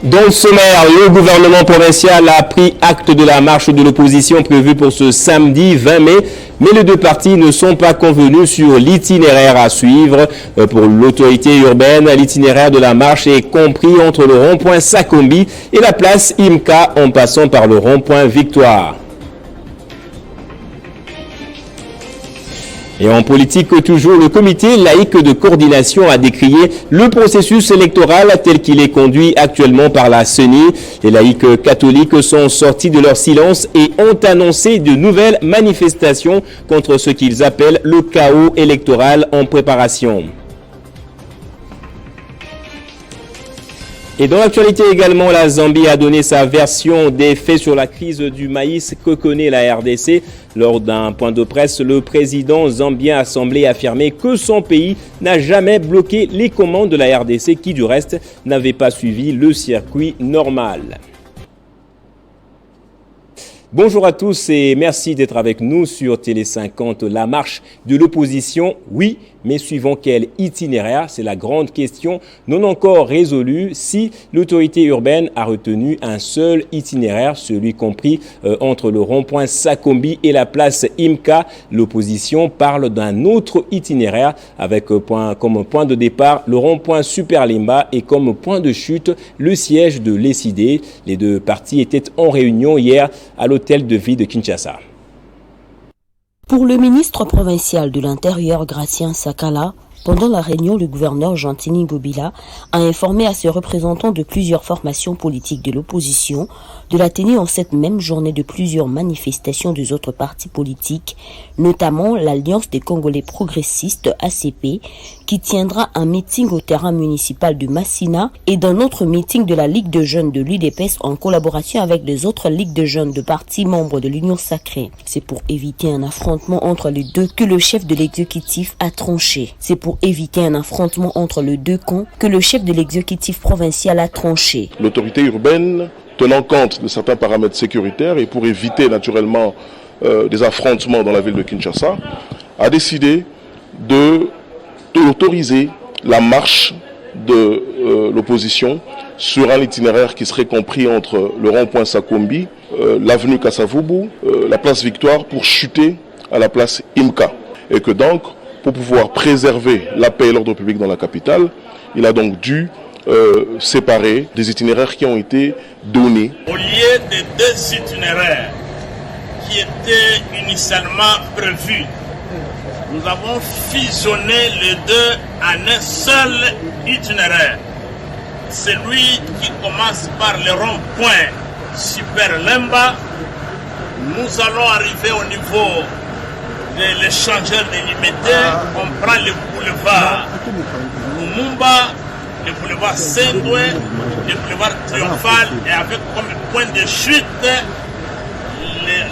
Dans le sommaire, le gouvernement provincial a pris acte de la marche de l'opposition prévue pour ce samedi 20 mai, mais les deux partis ne sont pas convenus sur l'itinéraire à suivre. Pour l'autorité urbaine, l'itinéraire de la marche est compris entre le rond-point Sakombi et la place Imka en passant par le rond-point Victoire. Et en politique toujours, le comité laïque de coordination a décrié le processus électoral tel qu'il est conduit actuellement par la CENI. Les laïcs catholiques sont sortis de leur silence et ont annoncé de nouvelles manifestations contre ce qu'ils appellent le chaos électoral en préparation. Et dans l'actualité également, la Zambie a donné sa version des faits sur la crise du maïs que connaît la RDC. Lors d'un point de presse, le président zambien a semblé affirmer que son pays n'a jamais bloqué les commandes de la RDC qui, du reste, n'avait pas suivi le circuit normal. Bonjour à tous et merci d'être avec nous sur Télé 50, la marche de l'opposition. Oui, mais suivant quel itinéraire? C'est la grande question non encore résolue. Si l'autorité urbaine a retenu un seul itinéraire, celui compris entre le rond-point Sakombi et la place Imka, l'opposition parle d'un autre itinéraire avec comme point de départ le rond-point Superlimba et comme point de chute le siège de l'ECD. Les deux partis étaient en réunion hier à l'hôtel de ville de Kinshasa. Pour le ministre provincial de l'Intérieur, Gratien Sakala, pendant la réunion, le gouverneur Gentini Bobila a informé à ses représentants de plusieurs formations politiques de l'opposition de la tenue en cette même journée de plusieurs manifestations des autres partis politiques, notamment l'Alliance des Congolais progressistes ACP, qui tiendra un meeting au terrain municipal de Massina et d'un autre meeting de la Ligue de jeunes de l'UDPS en collaboration avec les autres ligues de jeunes de partis membres de l'Union sacrée. C'est pour éviter un affrontement entre les deux que le chef de l'exécutif a tranché. C'est pour éviter un affrontement entre les deux camps que le chef de l'exécutif provincial a tranché. L'autorité urbaine, tenant compte de certains paramètres sécuritaires et pour éviter naturellement des affrontements dans la ville de Kinshasa, a décidé d'autoriser la marche de l'opposition sur un itinéraire qui serait compris entre le rond-point Sakombi, l'avenue Kassavubu, la place Victoire pour chuter à la place Imka. Et que donc, pour pouvoir préserver la paix et l'ordre public dans la capitale, il a donc dû séparer des itinéraires qui ont été donnés. Au lieu des deux itinéraires qui étaient initialement prévus, nous avons fusionné les deux en un seul itinéraire. Celui qui commence par le rond-point Superlimba, nous allons arriver au niveau de l'échangeur délimité, on prend le boulevard Lumumba, le boulevard Sendoué, le boulevard Triomphal et avec comme point de chute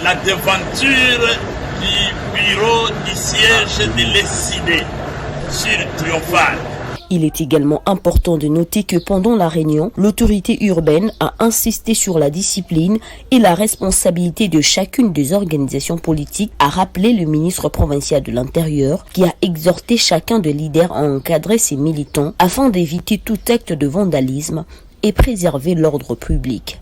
la devanture du bureau du siège de l'ECD sur Triomphal. Il est également important de noter que pendant la réunion, l'autorité urbaine a insisté sur la discipline et la responsabilité de chacune des organisations politiques, a rappelé le ministre provincial de l'Intérieur, qui a exhorté chacun des leaders à encadrer ses militants afin d'éviter tout acte de vandalisme et préserver l'ordre public.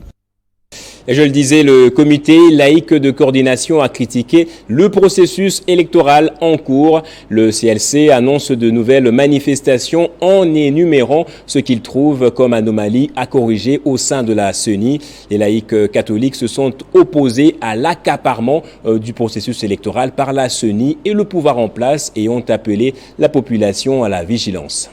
Et je le disais, le comité laïque de coordination a critiqué le processus électoral en cours. Le CLC annonce de nouvelles manifestations en énumérant ce qu'il trouve comme anomalie à corriger au sein de la CENI. Les laïcs catholiques se sont opposés à l'accaparement du processus électoral par la CENI et le pouvoir en place et ont appelé la population à la vigilance.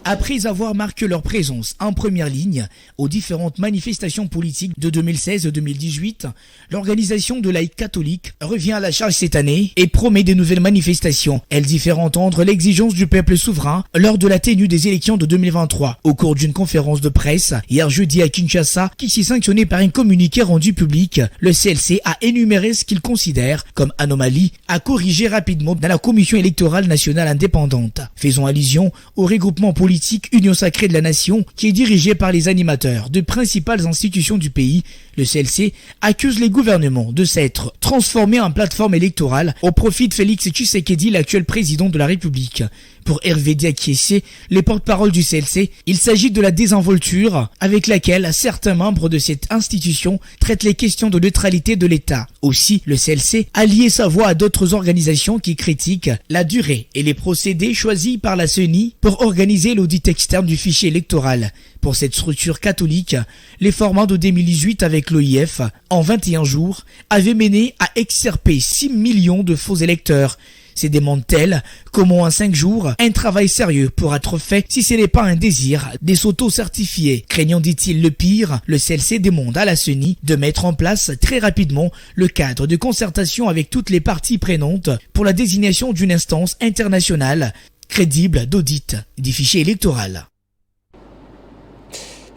Après avoir marqué leur présence en première ligne aux différentes manifestations politiques de 2016-2018, l'organisation de laïcs catholiques revient à la charge cette année et promet de nouvelles manifestations. Elle dit faire entendre l'exigence du peuple souverain lors de la tenue des élections de 2023. Au cours d'une conférence de presse, hier jeudi à Kinshasa, qui s'est sanctionnée par un communiqué rendu public, le CLC a énuméré ce qu'il considère comme anomalie à corriger rapidement dans la Commission électorale nationale indépendante. Faisons allusion au regroupement politique Union sacrée de la nation qui est dirigée par les animateurs de principales institutions du pays. Le CLC accuse les gouvernements de s'être transformés en plateforme électorale au profit de Félix Tshisekedi, l'actuel président de la République. Pour Hervé Diakiessé, les porte-parole du CLC, il s'agit de la désinvolture avec laquelle certains membres de cette institution traitent les questions de neutralité de l'État. Aussi, le CLC a lié sa voix à d'autres organisations qui critiquent la durée et les procédés choisis par la CENI pour organiser l'audit externe du fichier électoral. Pour cette structure catholique, l'effort de 2018 avec l'OIF, en 21 jours, avait mené à extirper 6 millions de faux électeurs. C'est démontre-t-elle comment en 5 jours, un travail sérieux pourra être fait si ce n'est pas un désir des s'auto-certifier. Craignant, dit-il, le pire, le CLC demande à la CENI de mettre en place très rapidement le cadre de concertation avec toutes les parties prenantes pour la désignation d'une instance internationale crédible d'audit du fichier électoral.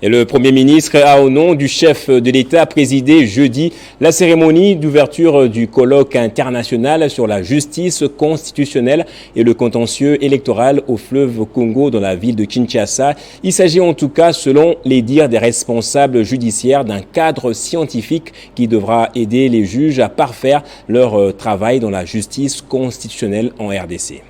Et le Premier ministre a, au nom du chef de l'État, présidé jeudi la cérémonie d'ouverture du colloque international sur la justice constitutionnelle et le contentieux électoral au fleuve Congo dans la ville de Kinshasa. Il s'agit en tout cas, selon les dires des responsables judiciaires, d'un cadre scientifique qui devra aider les juges à parfaire leur travail dans la justice constitutionnelle en RDC.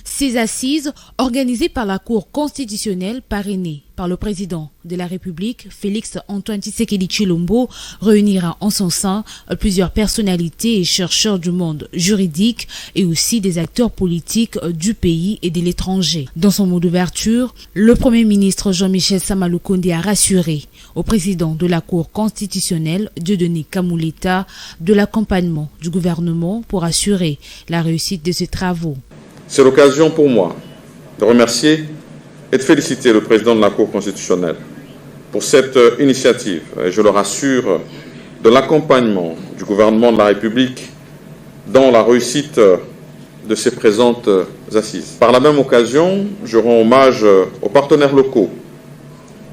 Ces assises, organisées par la Cour constitutionnelle, parrainées par le président de la République, Félix-Antoine Tshisekedi Tshilombo, réunira en son sein plusieurs personnalités et chercheurs du monde juridique et aussi des acteurs politiques du pays et de l'étranger. Dans son mot d'ouverture, le Premier ministre Jean-Michel Sama-Lukonde a rassuré au président de la Cour constitutionnelle, Dieudonné Kamuleta, de l'accompagnement du gouvernement pour assurer la réussite de ses travaux. C'est l'occasion pour moi de remercier et de féliciter le président de la Cour constitutionnelle pour cette initiative. Et je le rassure de l'accompagnement du gouvernement de la République dans la réussite de ces présentes assises. Par la même occasion, je rends hommage aux partenaires locaux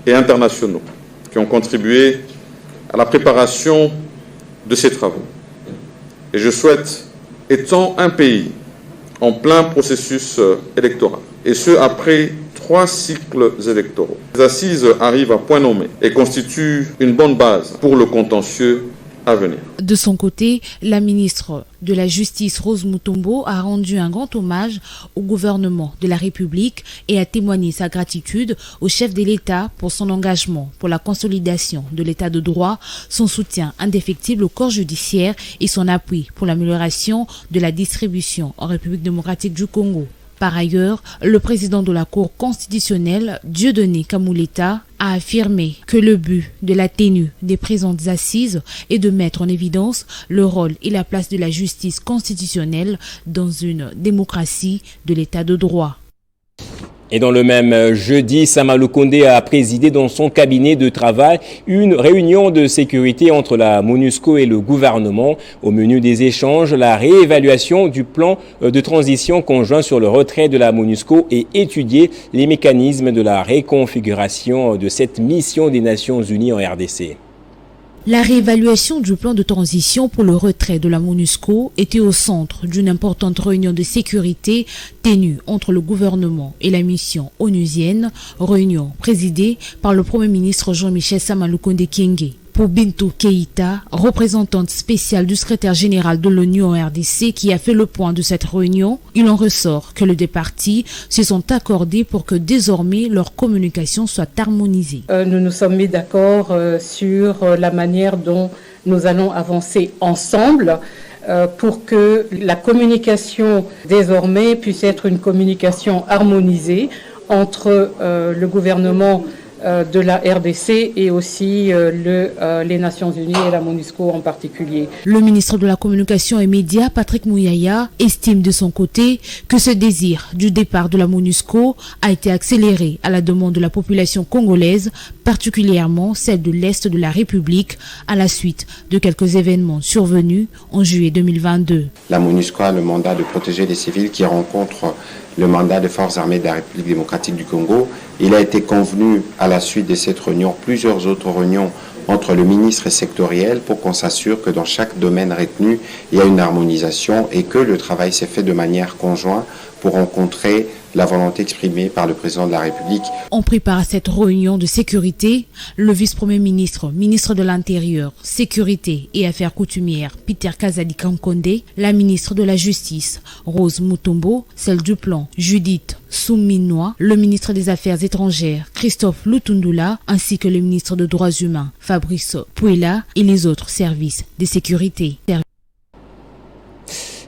et internationaux qui ont contribué à la préparation de ces travaux. Et je souhaite, étant un pays en plein processus électoral, et ce après 3 cycles électoraux, les assises arrivent à point nommé et constituent une bonne base pour le contentieux à venir. De son côté, la ministre de la Justice, Rose Mutombo, a rendu un grand hommage au gouvernement de la République et a témoigné sa gratitude au chef de l'État pour son engagement pour la consolidation de l'État de droit, son soutien indéfectible au corps judiciaire et son appui pour l'amélioration de la distribution en République démocratique du Congo. Par ailleurs, le président de la Cour constitutionnelle, Dieudonné Kamuleta, a affirmé que le but de la tenue des présentes assises est de mettre en évidence le rôle et la place de la justice constitutionnelle dans une démocratie de l'État de droit. Et dans le même jeudi, Sama-Lukonde a présidé dans son cabinet de travail une réunion de sécurité entre la MONUSCO et le gouvernement. Au menu des échanges, la réévaluation du plan de transition conjoint sur le retrait de la MONUSCO et étudier les mécanismes de la réconfiguration de cette mission des Nations Unies en RDC. La réévaluation du plan de transition pour le retrait de la MONUSCO était au centre d'une importante réunion de sécurité tenue entre le gouvernement et la mission onusienne, réunion présidée par le Premier ministre Jean-Michel Sama-Lukonde Kyenge. Pour Bintou Keïta, représentante spéciale du secrétaire général de l'ONU en RDC qui a fait le point de cette réunion, il en ressort que les deux parties se sont accordées pour que désormais leur communication soit harmonisée. Nous nous sommes mis d'accord sur la manière dont nous allons avancer ensemble pour que la communication désormais puisse être une communication harmonisée entre le gouvernement de la RDC et aussi les Nations Unies et la MONUSCO en particulier. Le ministre de la Communication et Médias, Patrick Mouyaya, estime de son côté que ce désir du départ de la MONUSCO a été accéléré à la demande de la population congolaise, particulièrement celle de l'Est de la République, à la suite de quelques événements survenus en juillet 2022. La MONUSCO a le mandat de protéger les civils qui rencontrent le mandat des forces armées de la République démocratique du Congo. Il a été convenu à la suite de cette réunion plusieurs autres réunions entre le ministre et sectoriel pour qu'on s'assure que dans chaque domaine retenu, il y a une harmonisation et que le travail s'est fait de manière conjointe pour rencontrer la volonté exprimée par le président de la République. On prépare cette réunion de sécurité. Le vice-premier ministre, ministre de l'Intérieur, Sécurité et Affaires coutumières, Peter Kazadi Kankonde, la ministre de la Justice, Rose Mutombo, celle du Plan, Judith Souminois, le ministre des Affaires étrangères, Christophe Lutundula, ainsi que le ministre des Droits humains, Fabrice Pouila, et les autres services de sécurité.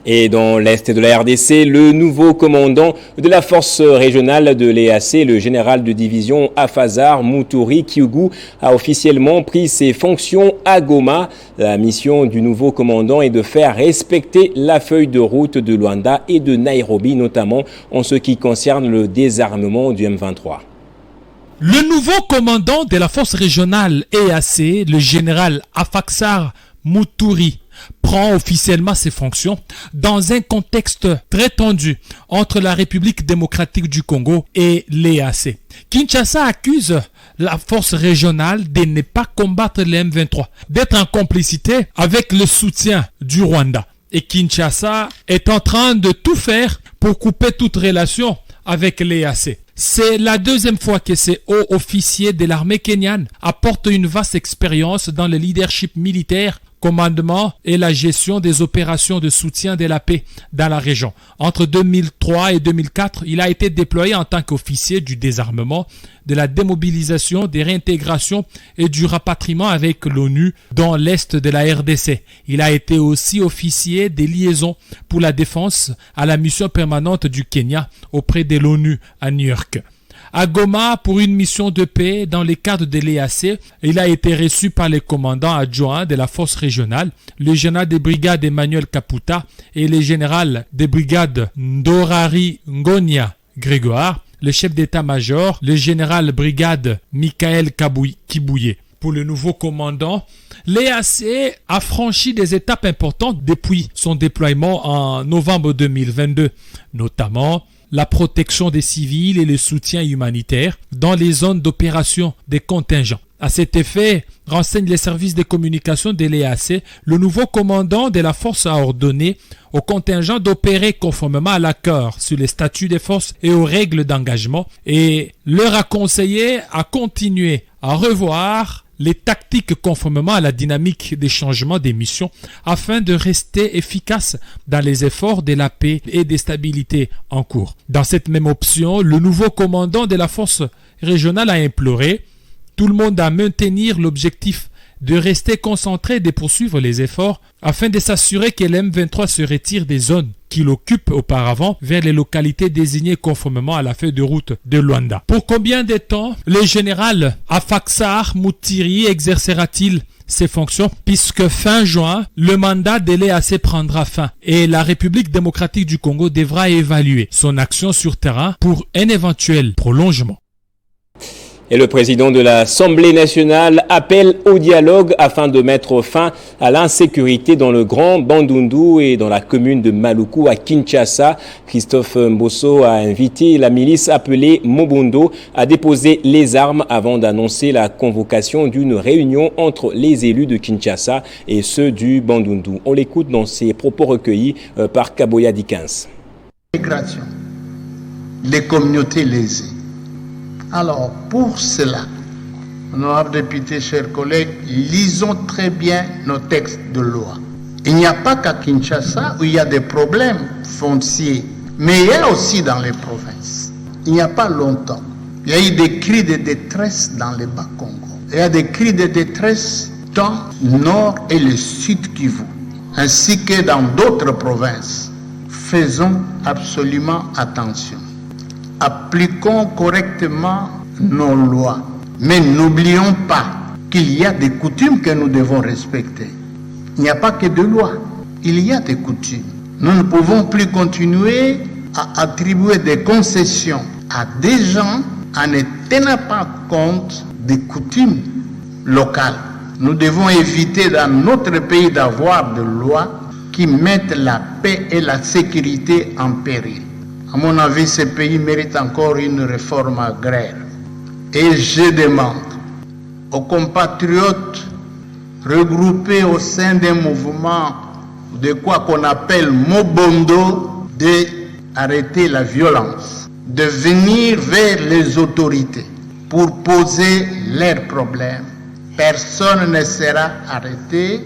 Et dans l'Est de la RDC, le nouveau commandant de la force régionale de l'EAC, le général de division Afazar Moutouri Kyugu, a officiellement pris ses fonctions à Goma. La mission du nouveau commandant est de faire respecter la feuille de route de Luanda et de Nairobi, notamment en ce qui concerne le désarmement du M23. Le nouveau commandant de la force régionale EAC, le général Afazar Moutouri, prend officiellement ses fonctions dans un contexte très tendu entre la République démocratique du Congo et l'EAC. Kinshasa accuse la force régionale de ne pas combattre les M23, d'être en complicité avec le soutien du Rwanda. Et Kinshasa est en train de tout faire pour couper toute relation avec l'EAC. C'est la deuxième fois que ces hauts officiers de l'armée kenyane apportent une vaste expérience dans le leadership militaire, commandement et la gestion des opérations de soutien de la paix dans la région. Entre 2003 et 2004, il a été déployé en tant qu'officier du désarmement, de la démobilisation, des réintégrations et du rapatriement avec l'ONU dans l'est de la RDC. Il a été aussi officier des liaisons pour la défense à la mission permanente du Kenya auprès de l'ONU à New York. À Goma, pour une mission de paix dans le cadre de l'EAC, il a été reçu par les commandants adjoints de la force régionale, le général des brigades Emmanuel Kaputa et le général des brigades Ndorari Ngonia Grégoire, le chef d'état-major, le général brigade Michael Kibouye. Pour le nouveau commandant, l'EAC a franchi des étapes importantes depuis son déploiement en novembre 2022, notamment la protection des civils et le soutien humanitaire dans les zones d'opération des contingents. À cet effet, renseignent les services de communication de l'EAC, le nouveau commandant de la force a ordonné aux contingents d'opérer conformément à l'accord sur les statuts des forces et aux règles d'engagement et leur a conseillé à continuer à revoir les tactiques conformément à la dynamique des changements des missions afin de rester efficace dans les efforts de la paix et de stabilité en cours. Dans cette même option, le nouveau commandant de la force régionale a imploré tout le monde à maintenir l'objectif de rester concentré et de poursuivre les efforts afin de s'assurer que l'M23 se retire des zones qu'il occupe auparavant vers les localités désignées conformément à la feuille de route de Luanda. Pour combien de temps le général Afazar Moutouri exercera-t-il ses fonctions puisque fin juin, le mandat de l'EAC prendra fin et la République démocratique du Congo devra évaluer son action sur terrain pour un éventuel prolongement. Et le président de l'Assemblée nationale appelle au dialogue afin de mettre fin à l'insécurité dans le Grand Bandundu et dans la commune de Maluku à Kinshasa. Christophe Mbosso a invité la milice appelée Mobondo à déposer les armes avant d'annoncer la convocation d'une réunion entre les élus de Kinshasa et ceux du Bandundu. On l'écoute dans ses propos recueillis par Kaboya Dikins. Migration, les communautés lésées. Alors, pour cela, honorables députés, chers collègues, lisons très bien nos textes de loi. Il n'y a pas qu'à Kinshasa où il y a des problèmes fonciers, mais il y a aussi dans les provinces. Il n'y a pas longtemps, il y a eu des cris de détresse dans le Bas-Congo. Il y a des cris de détresse dans le nord et le sud Kivu, ainsi que dans d'autres provinces. Faisons absolument attention. Appliquons correctement nos lois. Mais n'oublions pas qu'il y a des coutumes que nous devons respecter. Il n'y a pas que de lois, il y a des coutumes. Nous ne pouvons plus continuer à attribuer des concessions à des gens en ne tenant pas compte des coutumes locales. Nous devons éviter dans notre pays d'avoir des lois qui mettent la paix et la sécurité en péril. À mon avis, ce pays mérite encore une réforme agraire. Et je demande aux compatriotes regroupés au sein d'un mouvement de quoi qu'on appelle Mobondo d'arrêter la violence, de venir vers les autorités pour poser leurs problèmes. Personne ne sera arrêté.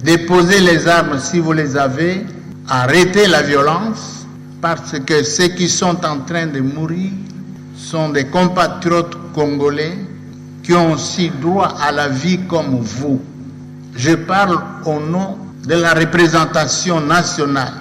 Déposez les armes si vous les avez. Arrêtez la violence parce que ceux qui sont en train de mourir sont des compatriotes congolais qui ont aussi droit à la vie comme vous. Je parle au nom de la représentation nationale.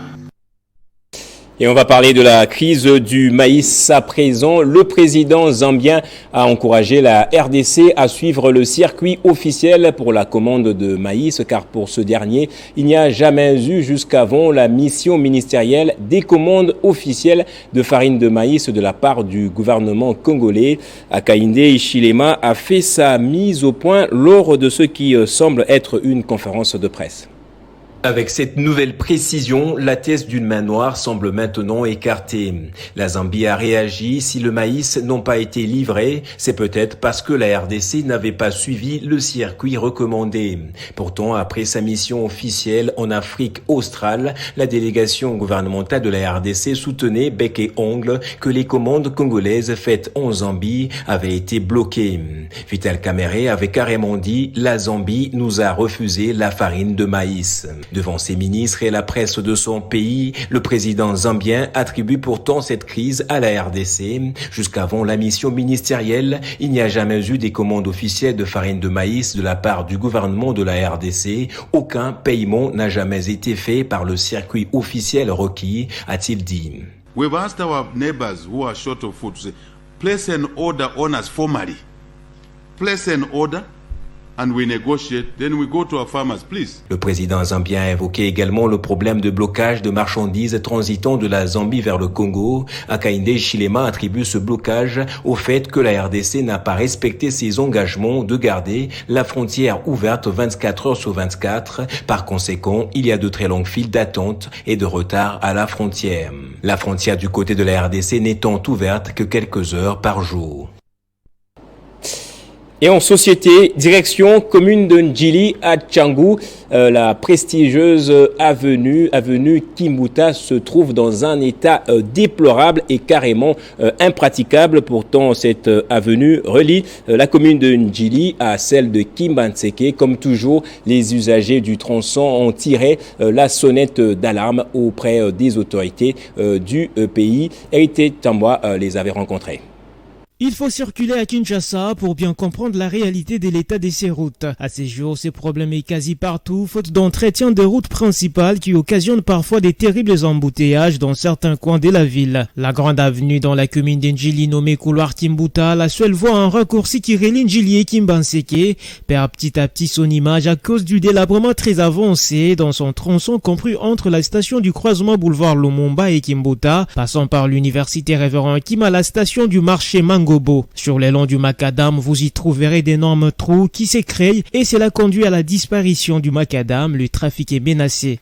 Et on va parler de la crise du maïs à présent. Le président zambien a encouragé la RDC à suivre le circuit officiel pour la commande de maïs, car pour ce dernier, il n'y a jamais eu jusqu'avant la mission ministérielle des commandes officielles de farine de maïs de la part du gouvernement congolais. Hakainde Hichilema a fait sa mise au point lors de ce qui semble être une conférence de presse. Avec cette nouvelle précision, la thèse d'une main noire semble maintenant écartée. La Zambie a réagi. Si le maïs n'a pas été livré, c'est peut-être parce que la RDC n'avait pas suivi le circuit recommandé. Pourtant, après sa mission officielle en Afrique australe, la délégation gouvernementale de la RDC soutenait bec et ongle que les commandes congolaises faites en Zambie avaient été bloquées. Vital Kamerhe avait carrément dit « La Zambie nous a refusé la farine de maïs ». Devant ses ministres et la presse de son pays, le président zambien attribue pourtant cette crise à la RDC. Jusqu'avant la mission ministérielle, il n'y a jamais eu des commandes officielles de farine de maïs de la part du gouvernement de la RDC. Aucun paiement n'a jamais été fait par le circuit officiel requis, a-t-il dit. We've asked our neighbors who are short of food to say, place an order on us formally. Place an order. And we negotiate, then we go to our farmers, please. Le président zambien a évoqué également le problème de blocage de marchandises transitant de la Zambie vers le Congo. Hakainde Hichilema attribue ce blocage au fait que la RDC n'a pas respecté ses engagements de garder la frontière ouverte 24 heures sur 24. Par conséquent, il y a de très longues files d'attente et de retard à la frontière. La frontière du côté de la RDC n'étant ouverte que quelques heures par jour. Et en société, direction commune de Ndjili à Tchangou, la prestigieuse avenue Kimbuta se trouve dans un état déplorable et carrément impraticable. Pourtant, cette avenue relie la commune de Ndjili à celle de Kimbanseke. Comme toujours, les usagers du tronçon ont tiré la sonnette d'alarme auprès des autorités du pays. Hérité Tamboa les avait rencontrés. Il faut circuler à Kinshasa pour bien comprendre la réalité de l'état de ces routes. À ces jours, ce problème est quasi partout, faute d'entretien des routes principales qui occasionnent parfois des terribles embouteillages dans certains coins de la ville. La grande avenue dans la commune d'Ndjili nommée couloir Kimbuta, la seule voie en raccourci qui relie Ndjili et Kimbanseke, perd petit à petit son image à cause du délabrement très avancé dans son tronçon compris entre la station du croisement boulevard Lumumba et Kimbuta, passant par l'université Révérend Kim à la station du marché Mangobo. Sur les longs du macadam, vous y trouverez d'énormes trous qui se créent et cela conduit à la disparition du macadam. Le trafic est menacé.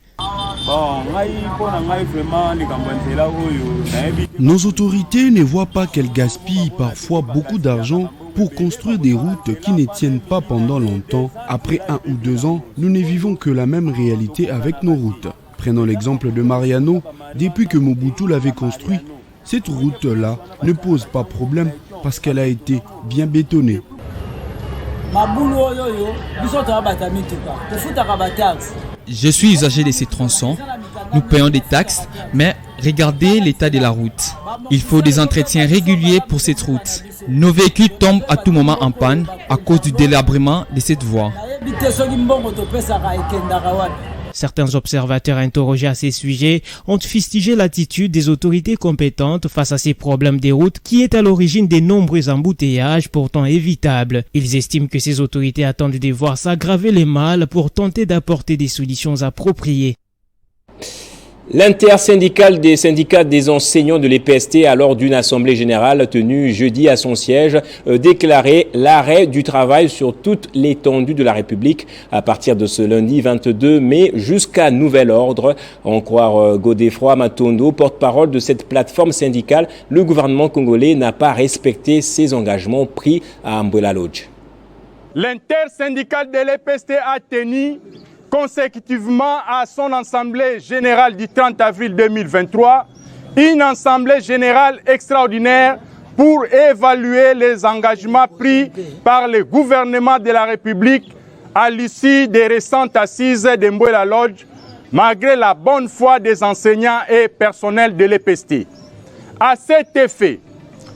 Nos autorités ne voient pas qu'elles gaspillent parfois beaucoup d'argent pour construire des routes qui ne tiennent pas pendant longtemps. Après 1 ou 2 ans, nous ne vivons que la même réalité avec nos routes. Prenons l'exemple de Mariano. Depuis que Mobutu l'avait construit, cette route-là ne pose pas problème parce qu'elle a été bien bétonnée. Je suis usager de ces tronçons. Nous payons des taxes, mais regardez l'état de la route. Il faut des entretiens réguliers pour cette route. Nos véhicules tombent à tout moment en panne à cause du délabrement de cette voie. Certains observateurs interrogés à ces sujets ont fustigé l'attitude des autorités compétentes face à ces problèmes des routes qui est à l'origine des nombreux embouteillages pourtant évitables. Ils estiment que ces autorités attendent de voir s'aggraver les mal pour tenter d'apporter des solutions appropriées. L'intersyndicale des syndicats des enseignants de l'EPST, lors d'une assemblée générale tenue jeudi à son siège, déclarait l'arrêt du travail sur toute l'étendue de la République à partir de ce lundi 22 mai jusqu'à nouvel ordre. En croire Godefroy Matondo, porte-parole de cette plateforme syndicale, le gouvernement congolais n'a pas respecté ses engagements pris à Ambwela Lodge. L'intersyndicale de l'EPST a tenu consécutivement à son assemblée générale du 30 avril 2023 une assemblée générale extraordinaire pour évaluer les engagements pris par le gouvernement de la République à l'issue des récentes assises de Mboula Lodge, malgré la bonne foi des enseignants et personnels de l'EPST. À cet effet,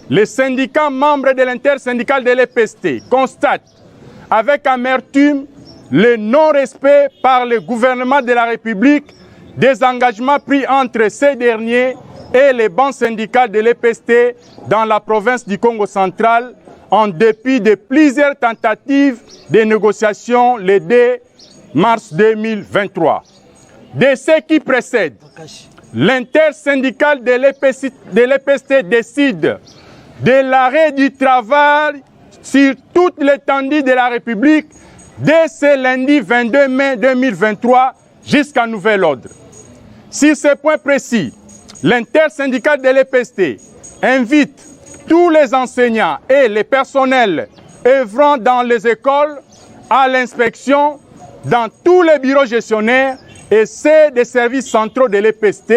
les syndicats membres de l'intersyndicale de l'EPST constatent avec amertume le non-respect par le gouvernement de la République des engagements pris entre ces derniers et les bancs syndicats de l'EPST dans la province du Congo central, en dépit de plusieurs tentatives de négociation le 2 mars 2023. De ce qui précède, l'intersyndicale de l'EPST décide de l'arrêt du travail sur toute l'étendue de la République dès ce lundi 22 mai 2023 jusqu'à nouvel ordre. Sur ce point précis, l'intersyndicale de l'EPST invite tous les enseignants et les personnels œuvrant dans les écoles, à l'inspection, dans tous les bureaux gestionnaires et ceux des services centraux de l'EPST,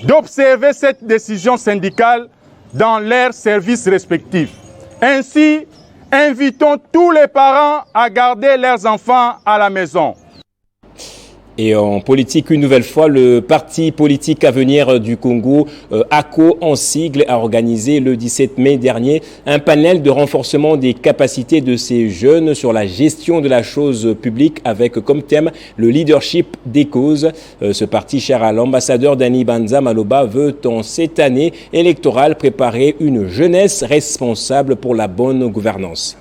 d'observer cette décision syndicale dans leurs services respectifs. Ainsi, invitons tous les parents à garder leurs enfants à la maison. Et en politique, une nouvelle fois, le parti politique Avenir du Congo, ACO en sigle, a organisé le 17 mai dernier un panel de renforcement des capacités de ces jeunes sur la gestion de la chose publique avec comme thème le leadership des causes. Ce parti cher à l'ambassadeur Dani Banza Maloba veut en cette année électorale préparer une jeunesse responsable pour la bonne gouvernance.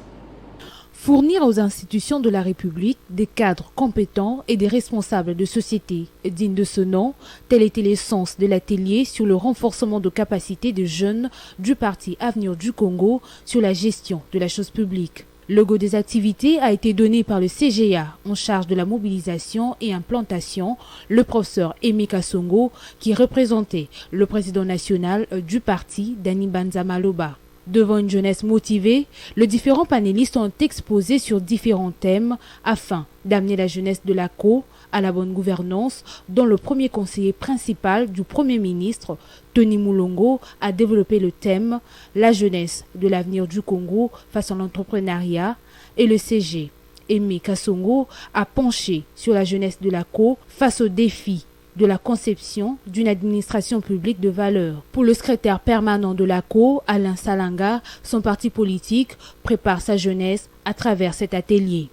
Fournir aux institutions de la République des cadres compétents et des responsables de société dignes de ce nom, tel était l'essence de l'atelier sur le renforcement de capacités des jeunes du parti Avenir du Congo sur la gestion de la chose publique. Le logo des activités a été donné par le CGA en charge de la mobilisation et implantation, le professeur Aimé Kassongo, qui représentait le président national du parti, Dani Banza Maloba. Devant une jeunesse motivée, les différents panélistes ont exposé sur différents thèmes afin d'amener la jeunesse de l'ACO à la bonne gouvernance, dont le premier conseiller principal du Premier ministre, Tony Moulongo, a développé le thème « La jeunesse de l'avenir du Congo face à l'entrepreneuriat » et le CG. Aimé Kassongo a penché sur la jeunesse de l'ACO face aux défis de la conception d'une administration publique de valeur. Pour le secrétaire permanent de l'ACO, Alain Salanga, son parti politique prépare sa jeunesse à travers cet atelier.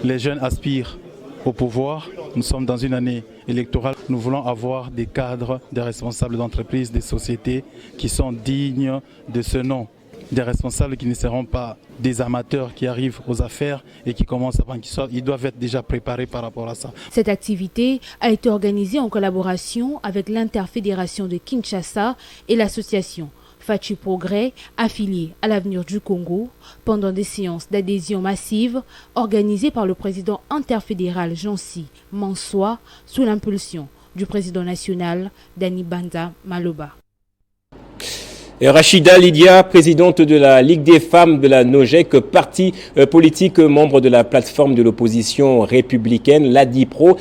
Les jeunes aspirent au pouvoir. Nous sommes dans une année électorale. Nous voulons avoir des cadres, des responsables d'entreprises, des sociétés qui sont dignes de ce nom. Des responsables qui ne seront pas des amateurs qui arrivent aux affaires et qui commencent avant qu'ils sortent. Ils doivent être déjà préparés par rapport à ça. Cette activité a été organisée en collaboration avec l'Interfédération de Kinshasa et l'association Fachi Progrès, affiliée à l'Avenir du Congo, pendant des séances d'adhésion massive organisées par le président interfédéral Jansi Mansoua sous l'impulsion du président national Dani Banza Maloba. Rachida Lydia, présidente de la Ligue des femmes de la NOJEC, parti politique membre de la plateforme de l'opposition républicaine, l'ADIPRO,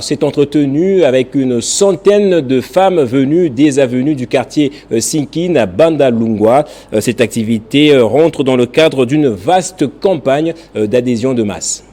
s'est entretenue avec une centaine de femmes venues des avenues du quartier Sinkine à Bandalungwa. Cette activité rentre dans le cadre d'une vaste campagne d'adhésion de masse.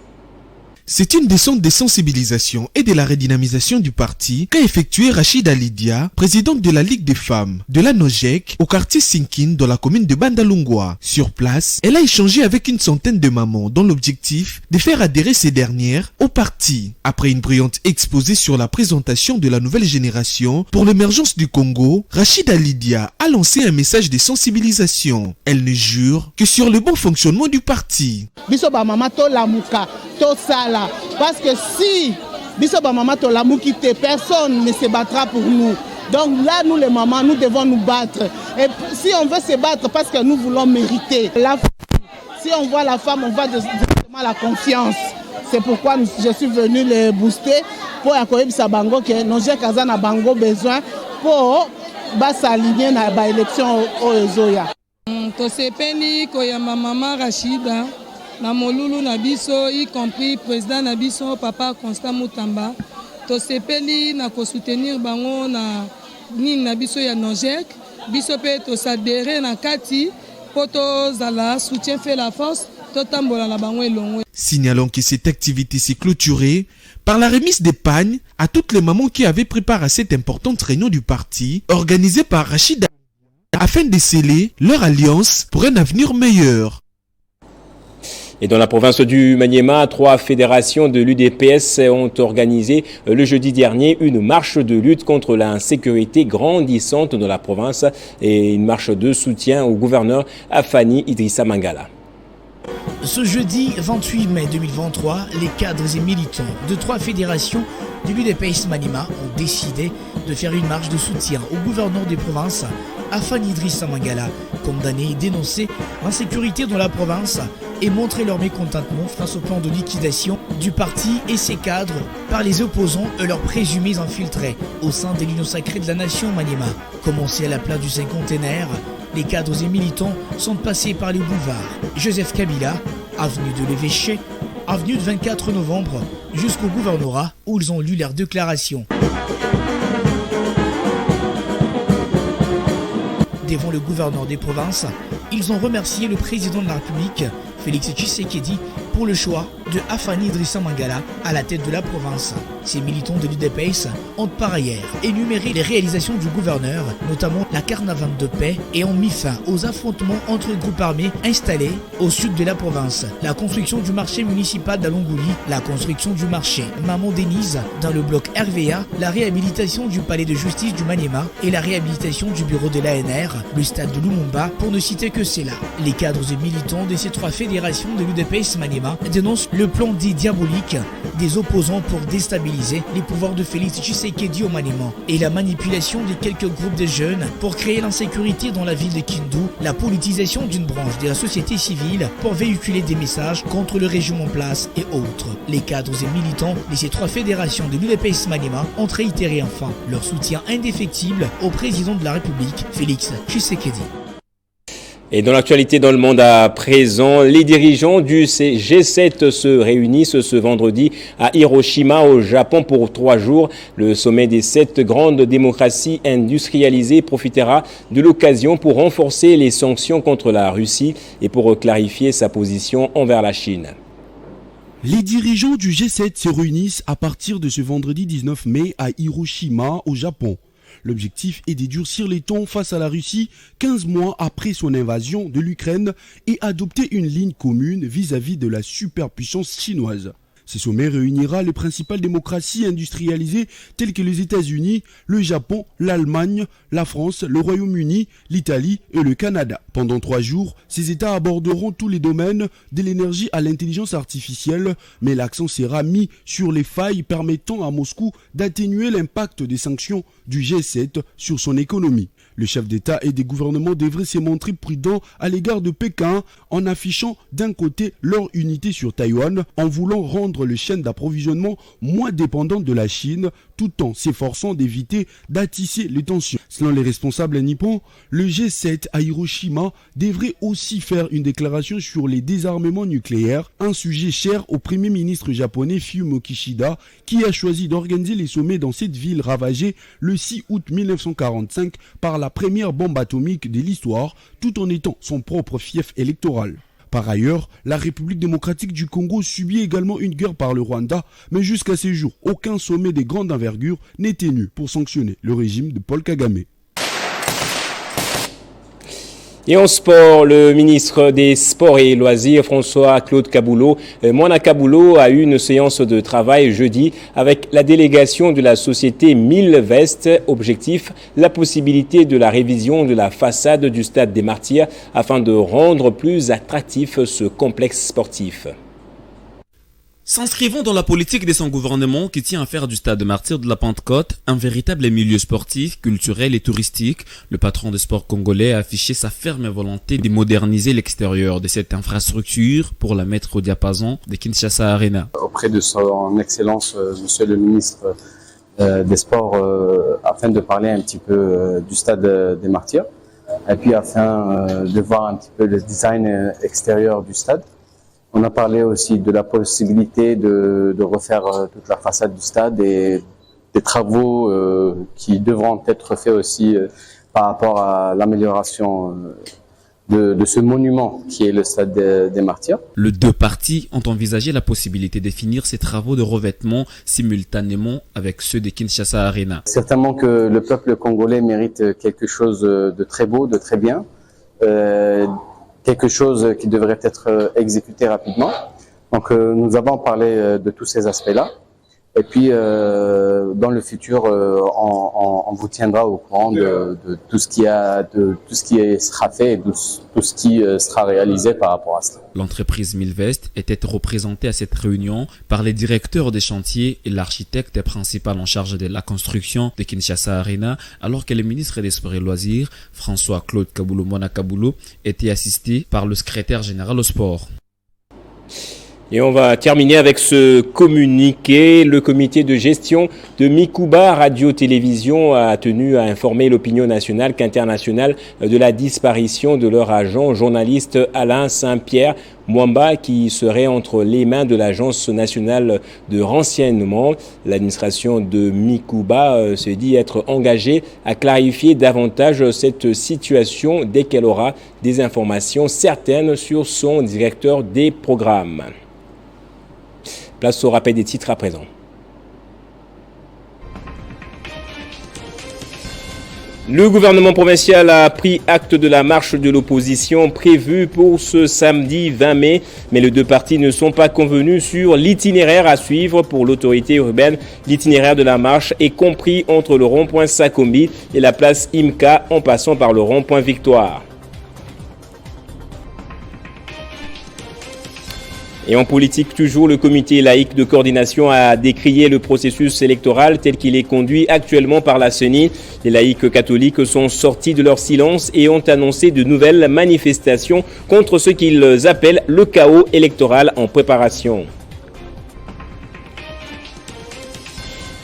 C'est une descente de sensibilisation et de la redynamisation du parti qu'a effectué Rachida Lydia, présidente de la Ligue des femmes de la NOJEC au quartier Sinkine dans la commune de Bandalungwa. Sur place, elle a échangé avec une centaine de mamans dont l'objectif de faire adhérer ces dernières au parti. Après une brillante exposée sur la présentation de la nouvelle génération pour l'émergence du Congo, Rachida Lydia a lancé un message de sensibilisation. Elle ne jure que sur le bon fonctionnement du parti. Parce que si personne ne se battra pour nous. Donc là, nous les mamans, nous devons nous battre. Et si on veut se battre, parce que nous voulons mériter. Si on voit la femme, on voit directement la confiance. C'est pourquoi je suis venu les booster pour accueillir Sabango, que NOJEC a bango besoin pour s'aligner dans l'élection au Ezoya. Tosepeli koyamba maman Rachida. Na molulu na biso, y compris président na biso papa Constant Mutamba, to sepeli na ko soutenir bango na nini na biso ya Nojek biso pe to s'adhérer na kati poto zala soutien fait la force totambola na bango elongwe. Signalons que cette activité s'est clôturée par la remise d'épargne à toutes les mamans qui avaient préparé cette importante réunion du parti organisée par Rachid afin de sceller leur alliance pour un avenir meilleur. Et dans la province du Maniema, 3 fédérations de l'UDPS ont organisé le jeudi dernier une marche de lutte contre l'insécurité grandissante dans la province et une marche de soutien au gouverneur Afani Idrissa Mangala. Ce jeudi 28 mai 2023, les cadres et militants de 3 fédérations de l'UDPS Maniema ont décidé de faire une marche de soutien au gouverneur des provinces Afani Idrissa Mangala, condamné et dénoncé l'insécurité dans la province et montrer leur mécontentement face au plan de liquidation du parti et ses cadres par les opposants et leurs présumés infiltrés au sein de l'Union sacrée de la nation Maniema. Commencé à la place du cinquantenaire, les cadres et militants sont passés par les boulevards Joseph Kabila, avenue de l'Évêché, avenue de 24 novembre, jusqu'au gouvernorat où ils ont lu leur déclaration. Devant le gouverneur des provinces, ils ont remercié le président de la République, Félix Tshisekedi, pour le choix de Afani Idrissa Mangala à la tête de la province. Ces militants de l'UDPS ont par ailleurs énuméré les réalisations du gouverneur, notamment la caravane de paix, et ont mis fin aux affrontements entre groupes armés installés au sud de la province. La construction du marché municipal d'Alongouli, la construction du marché Maman Denise dans le bloc RVA, la réhabilitation du palais de justice du Maniema et la réhabilitation du bureau de l'ANR, le stade de Lumumba, pour ne citer que cela. Les cadres et militants de ces 3 fédérations de l'UDPS Maniema dénoncent le plan dit diabolique des opposants pour déstabiliser les pouvoirs de Félix Tshisekedi au Maniema et la manipulation de quelques groupes de jeunes pour créer l'insécurité dans la ville de Kindu, la politisation d'une branche de la société civile pour véhiculer des messages contre le régime en place et autres. Les cadres et militants de ces 3 fédérations de l'UDPS Maniema ont réitéré enfin leur soutien indéfectible au président de la République, Félix Tshisekedi. Et dans l'actualité dans le monde à présent, les dirigeants du G7 se réunissent ce vendredi à Hiroshima au Japon pour 3 jours. Le sommet des 7 grandes démocraties industrialisées profitera de l'occasion pour renforcer les sanctions contre la Russie et pour clarifier sa position envers la Chine. Les dirigeants du G7 se réunissent à partir de ce vendredi 19 mai à Hiroshima au Japon. L'objectif est de durcir les tons face à la Russie 15 mois après son invasion de l'Ukraine et adopter une ligne commune vis-à-vis de la superpuissance chinoise. Ce sommet réunira les principales démocraties industrialisées telles que les États-Unis, le Japon, l'Allemagne, la France, le Royaume-Uni, l'Italie et le Canada. Pendant 3 jours, ces États aborderont tous les domaines de l'énergie à l'intelligence artificielle, mais l'accent sera mis sur les failles permettant à Moscou d'atténuer l'impact des sanctions du G7 sur son économie. Le chef d'État et des gouvernements devraient se montrer prudents à l'égard de Pékin en affichant d'un côté leur unité sur Taïwan, en voulant rendre les chaînes d'approvisionnement moins dépendantes de la Chine, tout en s'efforçant d'éviter d'attisser les tensions. Selon les responsables nippons, le G7 à Hiroshima devrait aussi faire une déclaration sur les désarmements nucléaires, un sujet cher au premier ministre japonais Fumio Kishida, qui a choisi d'organiser les sommets dans cette ville ravagée le 6 août 1945 par la première bombe atomique de l'histoire, tout en étant son propre fief électoral. Par ailleurs, la République démocratique du Congo subit également une guerre par le Rwanda, mais jusqu'à ce jour, aucun sommet de grande envergure n'est tenu pour sanctionner le régime de Paul Kagame. Et en sport, le ministre des Sports et Loisirs, François-Claude Kaboulo, Mwana Kaboulo, a eu une séance de travail jeudi avec la délégation de la société 1000 Vestes. Objectif, la possibilité de la révision de la façade du stade des Martyrs afin de rendre plus attractif ce complexe sportif. S'inscrivant dans la politique de son gouvernement qui tient à faire du stade Martyrs de la Pentecôte un véritable milieu sportif, culturel et touristique, le patron de sport congolais a affiché sa ferme volonté de moderniser l'extérieur de cette infrastructure pour la mettre au diapason de Kinshasa Arena. Auprès de son excellence, monsieur le ministre des Sports, afin de parler un petit peu du stade des Martyrs, et puis afin de voir un petit peu le design extérieur du stade. On a parlé aussi de la possibilité de refaire toute la façade du stade et des travaux qui devront être faits aussi par rapport à l'amélioration de ce monument qui est le stade des Martyrs. Les deux parties ont envisagé la possibilité de finir ces travaux de revêtement simultanément avec ceux de Kinshasa Arena. Certainement que le peuple congolais mérite quelque chose de très beau, de très bien, quelque chose qui devrait être exécuté rapidement. Donc nous avons parlé de tous ces aspects-là. Et puis, dans le futur, on vous tiendra au courant de tout ce qui sera fait et de tout ce qui sera réalisé par rapport à cela. L'entreprise Milvest était représentée à cette réunion par les directeurs des chantiers et l'architecte principal en charge de la construction de Kinshasa Arena, alors que le ministre des Sports et Loisirs, François-Claude Kaboulou-Mona Kaboulou, était assisté par le secrétaire général au sport. Et on va terminer avec ce communiqué. Le comité de gestion de Mikuba Radio-Télévision a tenu à informer l'opinion nationale qu'internationale de la disparition de leur agent journaliste Alain Saint-Pierre Mwamba qui serait entre les mains de l'Agence nationale de renseignement. L'administration de Mikuba se dit être engagée à clarifier davantage cette situation dès qu'elle aura des informations certaines sur son directeur des programmes. Place au rappel des titres à présent. Le gouvernement provincial a pris acte de la marche de l'opposition prévue pour ce samedi 20 mai, mais les deux partis ne sont pas convenus sur l'itinéraire à suivre pour l'autorité urbaine. L'itinéraire de la marche est compris entre le rond-point Sakombi et la place Imka en passant par le rond-point Victoire. Et en politique toujours, le comité laïque de coordination a décrié le processus électoral tel qu'il est conduit actuellement par la CENI. Les laïcs catholiques sont sortis de leur silence et ont annoncé de nouvelles manifestations contre ce qu'ils appellent le chaos électoral en préparation.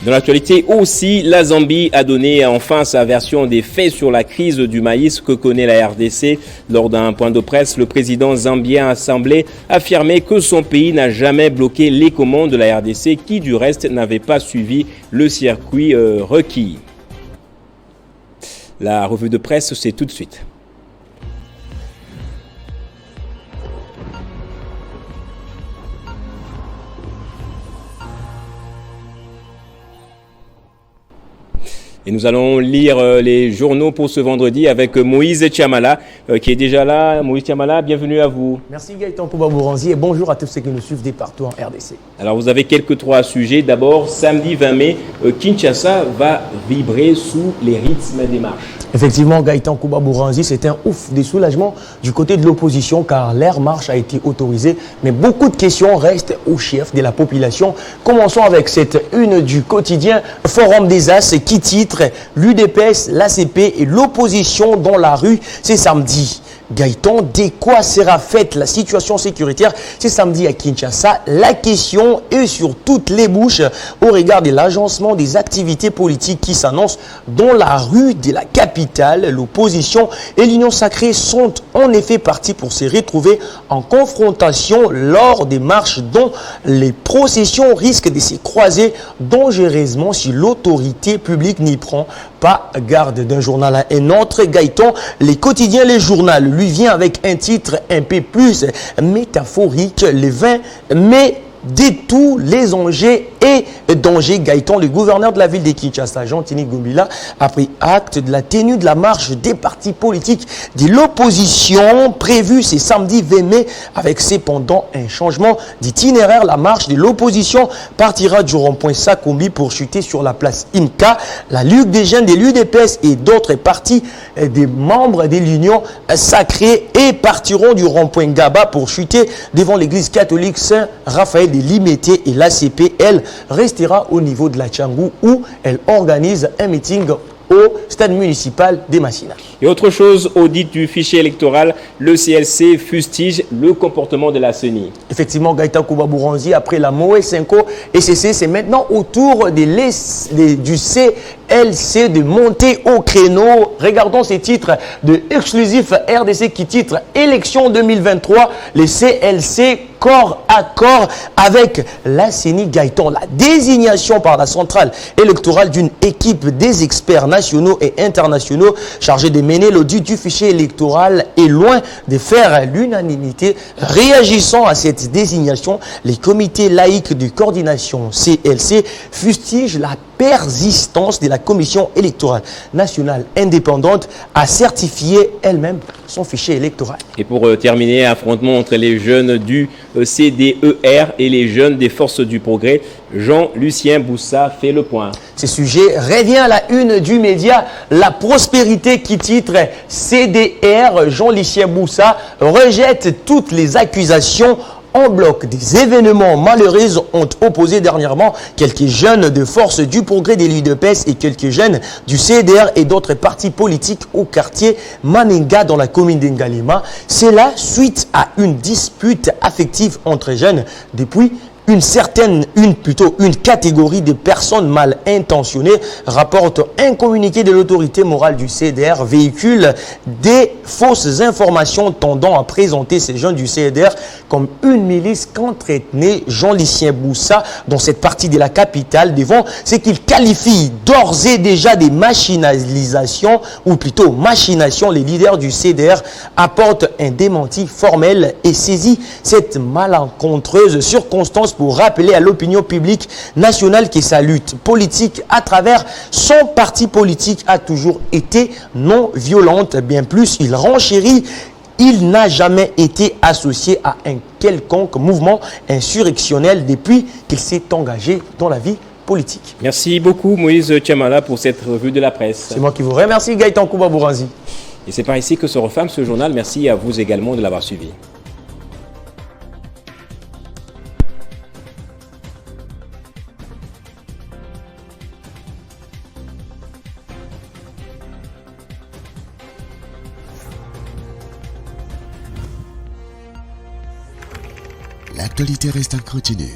Dans l'actualité aussi, la Zambie a donné enfin sa version des faits sur la crise du maïs que connaît la RDC. Lors d'un point de presse, le président zambien a semblé affirmer que son pays n'a jamais bloqué les commandes de la RDC qui du reste n'avait pas suivi le circuit requis. La revue de presse, c'est tout de suite. Et nous allons lire les journaux pour ce vendredi avec Moïse Tchamala qui est déjà là. Moïse Tchamala, bienvenue à vous. Merci Gaëtan Kouba-Bouranzi et bonjour à tous ceux qui nous suivent des partout en RDC. Alors vous avez trois sujets. D'abord, samedi 20 mai, Kinshasa va vibrer sous les rythmes des marches. Effectivement, Gaëtan Kouba-Bouranzi, c'est un ouf des soulagements du côté de l'opposition car l'air marche a été autorisé. Mais beaucoup de questions restent au chef de la population. Commençons avec cette une du quotidien Forum des As qui titre l'UDPS, l'ACP et l'opposition dans la rue. C'est samedi. Gaëtan, de quoi sera faite la situation sécuritaire? C'est samedi à Kinshasa. La question est sur toutes les bouches au regard de l'agencement des activités politiques qui s'annoncent dans la rue de la capitale. L'opposition et l'Union sacrée sont en effet partis pour se retrouver en confrontation lors des marches dont les processions risquent de se croiser dangereusement si l'autorité publique n'y prend pas garde. D'un journal à un autre, Gaëtan, les quotidiens, les journaux, lui vient avec un titre un peu plus métaphorique, le 20 mai. De tous les enjeux et dangers, Gaëtan, le gouverneur de la ville de Kinshasa, Jean-Tini Gombila, a pris acte de la tenue de la marche des partis politiques de l'opposition prévue ce samedi 20 mai avec cependant un changement d'itinéraire. La marche de l'opposition partira du rond-point Sakombi pour chuter sur la place Imka. La Ligue des jeunes de l'UDPS et d'autres partis des membres de l'Union sacrée et partiront du rond-point Gaba pour chuter devant l'église catholique Saint-Raphaël de Limité et l'ACP, elle, restera au niveau de la Tchangou où elle organise un meeting au stade municipal des Massina. Et autre chose, audit du fichier électoral, le CLC fustige le comportement de la CENI. Effectivement, Gaëtan Kouba-Bouranzi, après la Moé 5 et CC, c'est maintenant au tour du CLC CLC de monter au créneau. Regardons ces titres de exclusif RDC qui titre Élection 2023. Le CLC corps à corps avec la CENI Gaëtan. La désignation par la centrale électorale d'une équipe des experts nationaux et internationaux chargés de mener l'audit du fichier électoral est loin de faire l'unanimité. Réagissant à cette désignation, les comités laïcs de coordination CLC fustigent la persistance de la Commission électorale nationale indépendante à certifier elle-même son fichier électoral. Et pour terminer, affrontement entre les jeunes du CDER et les jeunes des Forces du Progrès, Jean-Lucien Boussa fait le point. Ce sujet revient à la une du média La Prospérité qui titre CDR. Jean-Lucien Boussa rejette toutes les accusations en bloc. Des événements malheureux ont opposé dernièrement quelques jeunes de Force du Progrès des l'UDPS et quelques jeunes du CDR et d'autres partis politiques au quartier Maninga dans la commune d'Ngalema. C'est là suite à une dispute affective entre jeunes depuis une catégorie de personnes mal intentionnées, rapporte un communiqué de l'autorité morale du CDR, véhicule des fausses informations tendant à présenter ces jeunes du CDR comme une milice qu'entretenait Jean-Lucien Boussa dans cette partie de la capitale devant ce qu'il qualifie d'ores et déjà des machinalisations ou plutôt machinations. Les leaders du CDR apportent un démenti formel et saisit cette malencontreuse circonstance pour rappeler à l'opinion publique nationale que sa lutte politique à travers son parti politique a toujours été non violente. Bien plus, il renchérit. Il n'a jamais été associé à un quelconque mouvement insurrectionnel depuis qu'il s'est engagé dans la vie politique. Merci beaucoup Moïse Tchamala pour cette revue de la presse. C'est moi qui vous remercie Gaëtan Kouba-Bouranzi. Et c'est par ici que se referme ce journal. Merci à vous également de l'avoir suivi. L'actualité reste en continu.